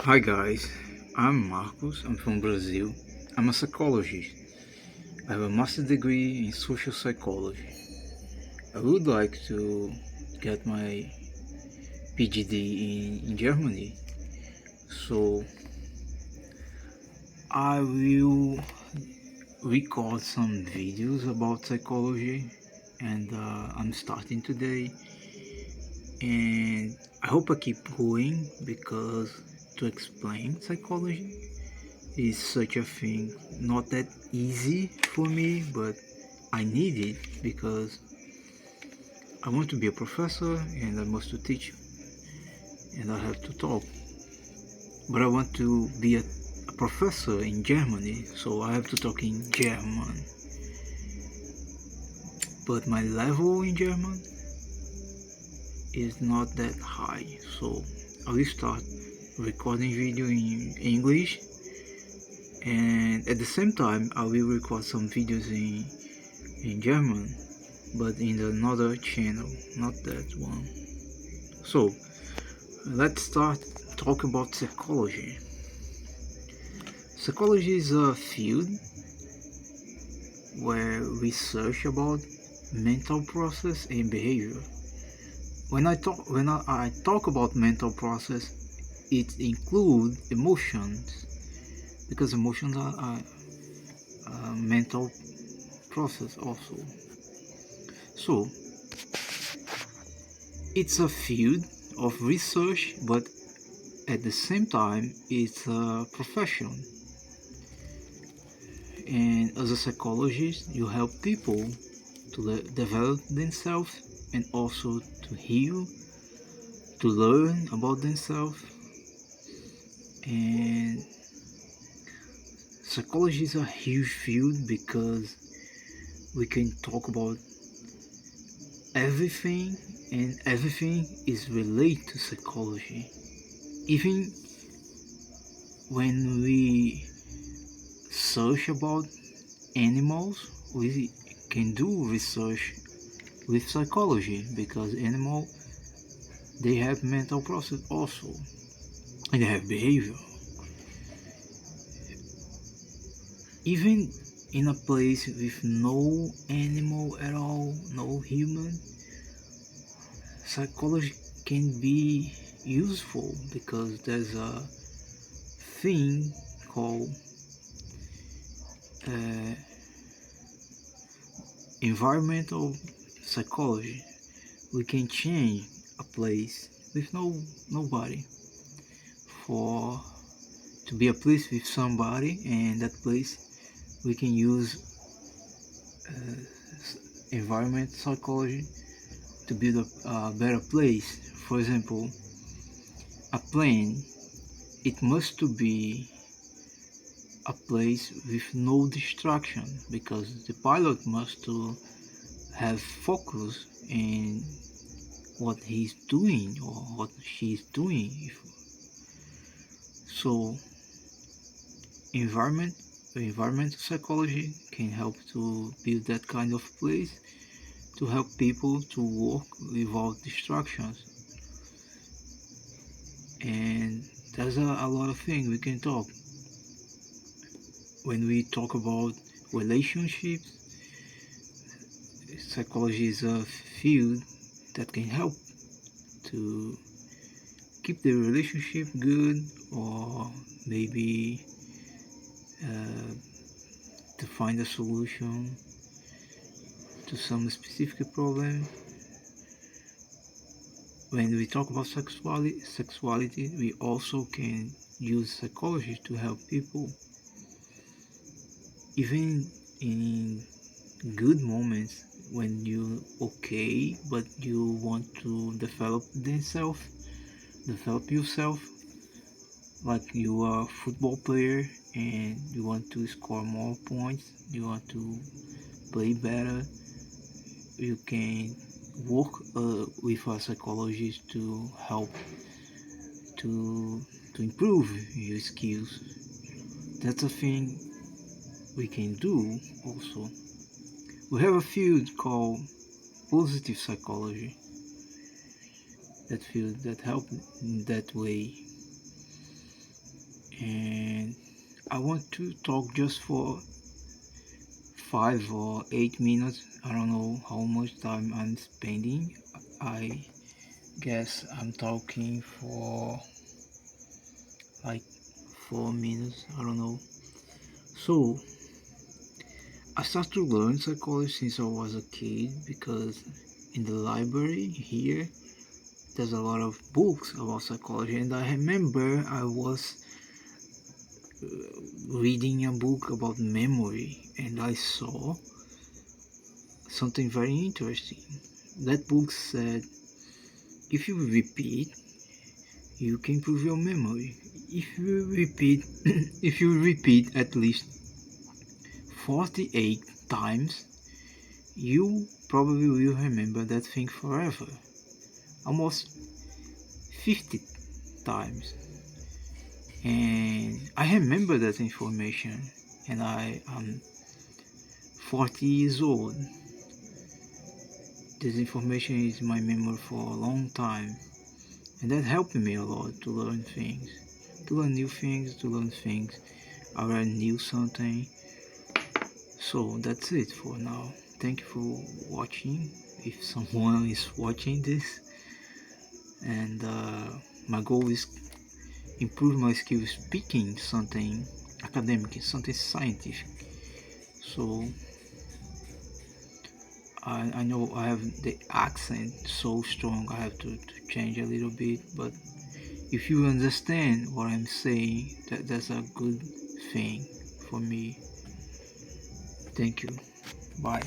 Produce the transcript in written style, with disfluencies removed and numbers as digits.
Hi guys, I'm Marcos. I'm from Brazil. I'm a psychologist. I have a master's degree in social psychology. I would like to get my PhD in Germany. So I will record some videos about psychology and I'm starting today and I hope I keep going because to explain psychology is such a thing not that easy for me, but I need it because I want to be a professor and I must to teach and I have to talk, but I want to be a professor in Germany, so I have to talk in German, but my level in German is not that high, so I will start recording video in English, and at the same time I will record some videos in German, but in another channel, not that one. So let's start talking about psychology. Psychology is a field where we search about mental process and behavior. When I talk about mental process, it includes emotions because emotions are a mental process also. So it's a field of research, but at the same time, it's a profession. And as a psychologist, you help people to develop themselves and also to heal, to learn about themselves. And psychology is a huge field because we can talk about everything, and everything is related to psychology. Even when we search about animals, we can do research with psychology because animals they have mental process also and they have behavior. Even in a place with no animal at all, no human, psychology can be useful because there's a thing called uh, environmental psychology. We can change a place with nobody for to be a place with somebody, and that place we can use environment psychology to build a better place. For example, a plane, it must to be a place with no distraction because the pilot must to have focus in what he's doing or what she's doing. So environment environmental psychology can help to build that kind of place to help people to work without distractions. And there's a lot of things we can talk when we talk about relationships. Psychology is a field that can help to keep the relationship good, or maybe uh, to find a solution to some specific problem. When we talk about sexuality, we also can use psychology to help people, even in good moments when you okay, but you want to develop yourself, like you are a football player and you want to score more points, you want to play better, you can work with a psychologist to help to to improve your skills. That's a thing we can do also. We have a field called positive psychology, that field that help in that way. and I want to talk just for 5 or 8 minutes. I don't know how much time I'm spending. I guess I'm talking for like 4 minutes. I don't know. So I started to learn psychology since I was a kid because in the library here there's a lot of books about psychology, and I remember I was reading a book about memory and I saw something very interesting. That book said if you repeat, you can improve your memory. If you repeat, if you repeat at least 48 times, you probably will remember that thing forever. Almost 50 times. And I remember that information, and I am 40 years old. This information is in my memory for a long time, and that helped me a lot to learn things, to learn new things, to learn things. I already knew something. So that's it for now. Thank you for watching, if someone is watching this. And my goal is improve my skills speaking something academic, something scientific. So I know I have the accent so strong, I have to change a little bit, but if you understand what I'm saying, that's a good thing for me. Thank you. Bye.